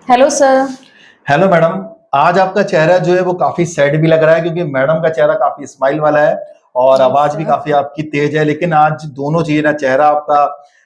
Hello sir. Hello madam. आज आपका चेहरा जो है वो काफी सैड भी लग रहा है क्योंकि मैडम का चेहरा काफी स्माइल वाला है और यस आवाज भी सर। काफी आपकी तेज है, लेकिन आज दोनों चीजें, ना चेहरा आपका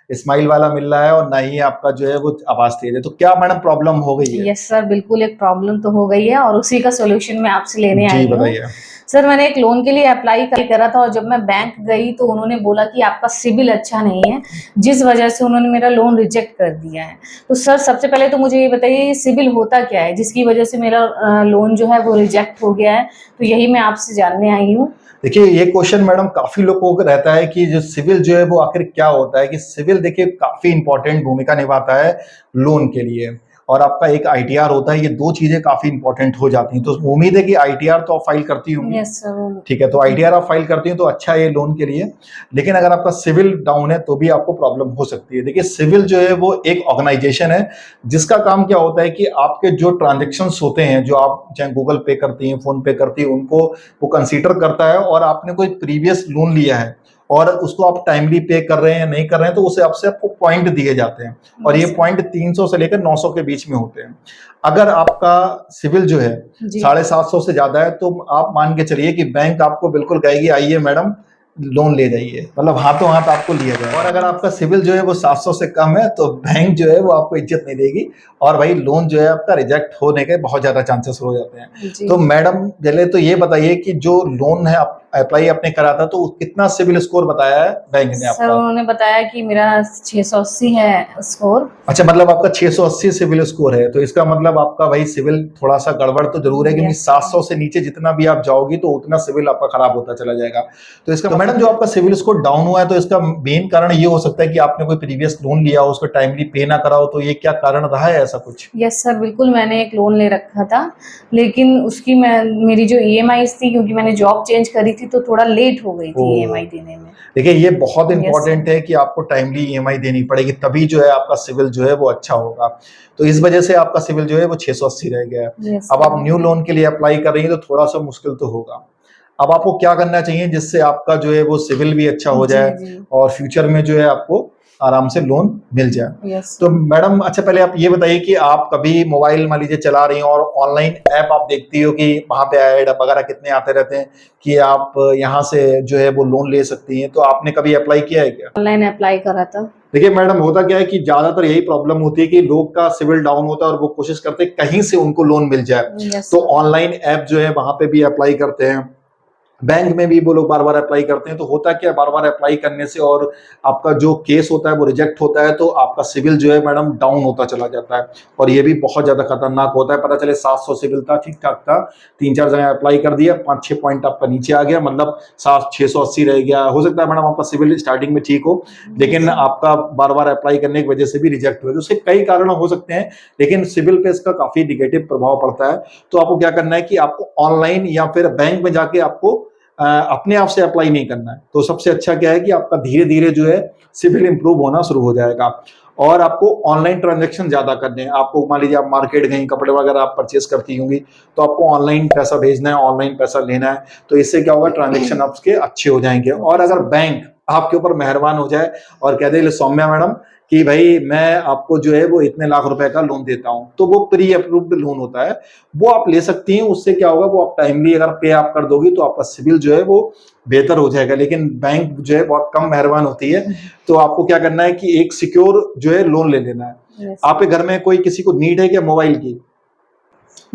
स्माइल वाला मिल रहा है और ना ही आपका जो है वो आवाज तेज है। तो क्या मैडम प्रॉब्लम हो गई है? यस सर, बिल्कुल एक प्रॉब्लम तो हो गई है और उसी का सॉल्यूशन मैं आपसे लेने जी आई हूँ। बताइए। सर, मैंने एक लोन के लिए अप्लाई करा था और जब मैं बैंक गई तो उन्होंने बोला कि आपका सिबिल अच्छा नहीं है, जिस वजह से उन्होंने मेरा लोन रिजेक्ट कर दिया है। तो सर, सबसे पहले तो मुझे ये बताइए सिबिल होता क्या है जिसकी वजह से मेरा लोन जो है वो रिजेक्ट हो गया है। तो यही मैं आपसे जानने आई हूँ। देखिए, ये क्वेश्चन मैडम काफी लोगों को रहता है कि जो सिविल जो है वो आखिर क्या होता है। कि सिविल देखिए काफी इंपॉर्टेंट भूमिका निभाता है लोन के लिए, और आपका एक आईटीआर होता है। ये दो चीजें काफी इंपॉर्टेंट हो जाती हैं। तो उम्मीद है कि आईटीआर तो आप फाइल करती होंगी। Yes sir. ठीक है, तो जी। आईटीआर आप फाइल करती हैं तो अच्छा है ये लोन के लिए। लेकिन अगर आपका सिविल डाउन है तो भी आपको प्रॉब्लम हो सकती है। देखिए, सिविल जो है वो एक ऑर्गेनाइजेशन है जिसका काम क्या होता है कि आपके जो ट्रांजेक्शन्स होते हैं, जो आप चाहे गूगल पे करती हैं, फोन पे करती हैं, उनको वो कंसीडर करता है। और आपने कोई प्रीवियस लोन लिया है और उसको आप टाइमली पे कर रहे हैं या नहीं कर रहे हैं, तो उस हिसाब से आपको पॉइंट दिए जाते हैं। और ये यस सर। पॉइंट 300 से लेकर 900 के बीच में होते हैं। अगर आपका सिविल जो है जी। 750 से ज्यादा है तो आप मान के चलिए कि बैंक आपको बिल्कुल कहेगी आइए मैडम लोन ले जाइए, मतलब हाथों हाथ आपको लिया जाए। और अगर आपका सिविल जो है वो 700 से कम है तो बैंक जो है वो आपको इज्जत नहीं देगी और भाई लोन जो है आपका रिजेक्ट होने के बहुत ज्यादा चांसेस हो जाते हैं। जी। तो मैडम पहले तो ये बताइए कि जो लोन है आप अप्लाई आपने करा था तो कितना सिविल स्कोर बताया है बैंक ने सर, आपका? उन्होंने बताया कि मेरा 680 है स्कोर। अच्छा, मतलब आपका 680 सिविल स्कोर है, तो इसका मतलब आपका भाई सिविल थोड़ा सा गड़बड़ तो जरूर है, क्योंकि यस सर। 700 से नीचे जितना भी आप जाओगी तो उतना सिविल आपका खराब होता चला जाएगा। तो इसका मैडम जो आपका सिविल स्कोर डाउन हुआ है तो इसका मेन कारण ये हो सकता है कि आपने कोई प्रीवियस लोन लिया हो, उसको टाइमली पे ना करा हो। तो ये क्या कारण रहा है ऐसा कुछ? यस सर, बिल्कुल मैंने एक लोन ले रखा था, लेकिन उसकी मेरी जो ईएमआईज़ थी, क्योंकि मैंने जॉब चेंज करी थी तो थोड़ा लेट हो गई ओ, थी ईएमआई देने में। देखिए ये बहुत यस सर। इंपॉर्टेंट है कि आपको टाइमली ईएमआई देनी पड़ेगी, तभी जो है आपका सिविल जो है वो अच्छा होगा। तो इस वजह से आपका सिविल जो है वो 680 रह गया है। यस अब आप सर। न्यू लोन के लिए अप्लाई कर रही हैं तो थोड़ा सा मुश्किल तो होगा। अब आपको क्या करना चाहिए जिससे आपका जो है वो सिविल भी अच्छा हो जी, जाए जी। और फ्यूचर में जो है आपको आराम से लोन मिल जाए। यस तो सर। मैडम अच्छा पहले आप ये बताइए कि आप कभी मोबाइल मान लीजिए चला रही हो और ऑनलाइन ऐप आप देखती हो कि वहां पे ऐड वगैरह कितने आते रहते हैं कि आप यहाँ से जो है वो लोन ले सकती हैं, तो आपने कभी अप्लाई किया है क्या? ऑनलाइन अप्लाई करा था। देखिए मैडम, होता क्या है कि ज्यादातर यही प्रॉब्लम होती है कि लोग का सिविल डाउन होता है और वो कोशिश करते हैं कहीं से उनको लोन मिल जाए। यस तो सर। ऑनलाइन ऐप जो है वहां पे भी अप्लाई करते हैं, बैंक में भी वो लोग बार बार अप्लाई करते हैं। तो होता क्या है, बार बार अप्लाई करने से और आपका जो केस होता है वो रिजेक्ट होता है तो आपका सिविल जो है मैडम डाउन होता चला जाता है। और ये भी बहुत ज्यादा खतरनाक होता है। पता चले 700 सिविल था, ठीक ठाक था, 3-4 जगह अप्लाई कर दिया, 5-6 पॉइंट आपका नीचे आ गया, मतलब 680 रह गया। हो सकता है मैडम आपका सिविल स्टार्टिंग में ठीक हो, यस लेकिन सर। आपका बार बार अप्लाई करने की वजह से भी रिजेक्ट हुए। तो उसके कई कारण हो सकते हैं, लेकिन सिविल पे इसका काफी निगेटिव प्रभाव पड़ता है। तो आपको क्या करना है कि आपको ऑनलाइन या फिर बैंक में जाके आपको अपने आप से अप्लाई नहीं करना है। तो सबसे अच्छा क्या है कि आपका धीरे धीरे जो है सिविल इंप्रूव होना शुरू हो जाएगा। और आपको ऑनलाइन ट्रांजेक्शन ज्यादा करने हैं। आपको मान लीजिए आप मार्केट गई, कपड़े वगैरह आप परचेस करती होंगी, तो आपको ऑनलाइन पैसा भेजना है, ऑनलाइन पैसा लेना है। तो इससे क्या होगा, ट्रांजेक्शन आपके अच्छे हो जाएंगे। और ओके अगर सर। बैंक आपके ऊपर मेहरबान हो जाए और कह दे सौम्या मैडम कि भाई मैं आपको जो है वो इतने लाख रुपए का लोन देता हूं, तो वो प्री अप्रूव्ड लोन होता है, वो आप ले सकती हैं। उससे क्या होगा, वो आप टाइमली अगर पे आप कर दोगी तो आपका सिविल जो है वो बेहतर हो जाएगा। लेकिन बैंक जो है बहुत कम मेहरबान होती है। तो आपको क्या करना है कि एक सिक्योर जो है लोन ले लेना है। यस आपके घर में कोई किसी को नीड है क्या मोबाइल की?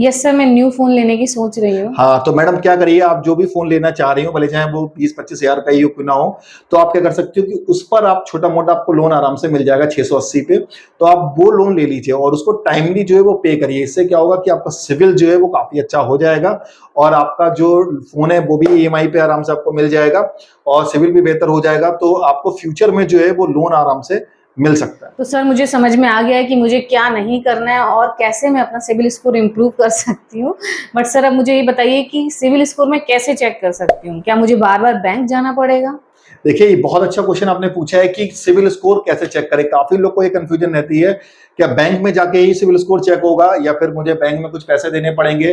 यस सर, मैं न्यू फोन लेने की सोच रही हूँ। हाँ, तो मैडम क्या करिए, आप जो भी फोन लेना चाह रही हो, भले चाहे वो 20-25 हजार का ही हो क्यों ना हो, तो आप क्या कर सकते हो कि उस पर आप छोटा मोटा आपको लोन आराम से मिल जाएगा 680 पे। तो आप वो लोन ले लीजिए और उसको टाइमली जो है वो पे करिए। इससे क्या होगा कि आपका सिविल जो है वो काफी अच्छा हो जाएगा और आपका जो फोन है वो भी ईएमआई पे आराम से आपको मिल जाएगा और सिविल भी बेहतर हो जाएगा। तो आपको फ्यूचर में जो है वो लोन आराम से मिल सकता है। तो सर, मुझे समझ में आ गया है कि मुझे क्या नहीं करना है और कैसे मैं अपना सिविल स्कोर इम्प्रूव कर सकती हूँ। बट सर, अब मुझे ये बताइए कि सिविल स्कोर मैं कैसे चेक कर सकती हूँ? क्या मुझे बार बार बैंक जाना पड़ेगा? देखिए, ये बहुत अच्छा क्वेश्चन आपने पूछा है कि सिविल स्कोर कैसे चेक करें। काफी लोग को ये कंफ्यूजन रहती है, क्या बैंक में जाके ही सिविल स्कोर चेक होगा या फिर मुझे बैंक में कुछ पैसे देने पड़ेंगे?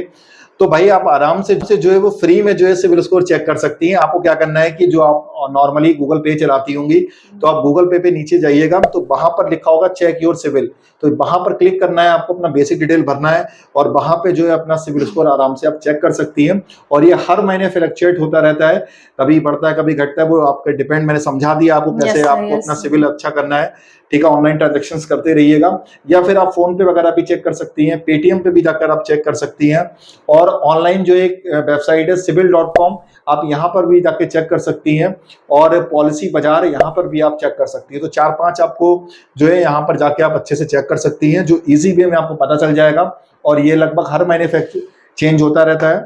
तो भाई आप आराम से जो है वो फ्री में जो है सिविल स्कोर चेक कर सकती हैं। आपको क्या करना है कि जो आप नॉर्मली गूगल पे चलाती होंगी, तो आप गूगल पे नीचे जाइएगा तो वहां पर लिखा होगा चेक योर सिविल, तो वहां पर क्लिक करना है, आपको अपना बेसिक डिटेल भरना है और वहां पे जो है अपना सिविल स्कोर आराम से आप चेक कर सकती हैं। और ये हर महीने फ्लक्चुएट होता रहता है, कभी बढ़ता है कभी घटता है, वो आपके डिपेंड, मैंने समझा दिया आपको कैसे आपको अपना सिविल अच्छा करना है। ठीक है, ऑनलाइन ट्रांजेक्शंस करते रहिएगा, या फिर आप फोन पे वगैरह भी चेक कर सकती हैं, पेटीएम पे भी जाकर आप चेक कर सकती हैं। और ऑनलाइन जो एक वेबसाइट है cibil.com, आप यहाँ पर भी जाके चेक कर सकती हैं, और पॉलिसी बाजार यहाँ पर भी आप चेक कर सकती हैं। तो 4-5 आपको जो है यहाँ पर जाके आप अच्छे से चेक कर सकती हैं, जो इजी वे में आपको पता चल जाएगा, और ये लगभग हर महीने चेंज होता रहता है।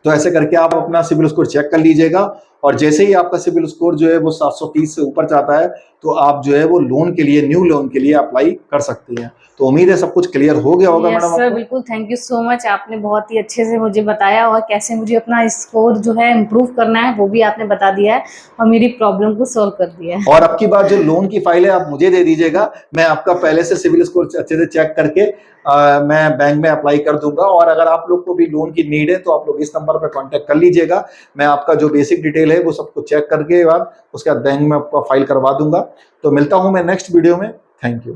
तो ऐसे करके आप अपना सिविल स्कोर चेक कर लीजिएगा, और जैसे ही आपका सिविल स्कोर जो है वो 730 से ऊपर जाता है तो आप जो है वो लोन के लिए, न्यू लोन के लिए अप्लाई कर सकती हैं। तो उम्मीद है सब कुछ क्लियर हो गया होगा मैडम। सर बिल्कुल, थैंक यू सो मच, आपने बहुत ही अच्छे से मुझे बताया, और कैसे मुझे अपना स्कोर जो है इम्प्रूव करना है वो भी आपने बता दिया है, और मेरी प्रॉब्लम को सॉल्व कर दिया है। और अब की बार जो लोन की फाइल है आप मुझे दे दीजिएगा, मैं आपका पहले से सिविल स्कोर अच्छे से चेक करके मैं बैंक में अप्लाई कर दूंगा। और अगर आप लोग को भी लोन की नीड है तो आप लोग इस नंबर पर कांटेक्ट कर लीजिएगा, मैं आपका जो बेसिक डिटेल है वो सबको चेक करके बाद उसके बाद बैंक में आपका फाइल करवा दूंगा। तो मिलता हूं मैं नेक्स्ट वीडियो में। Thank you.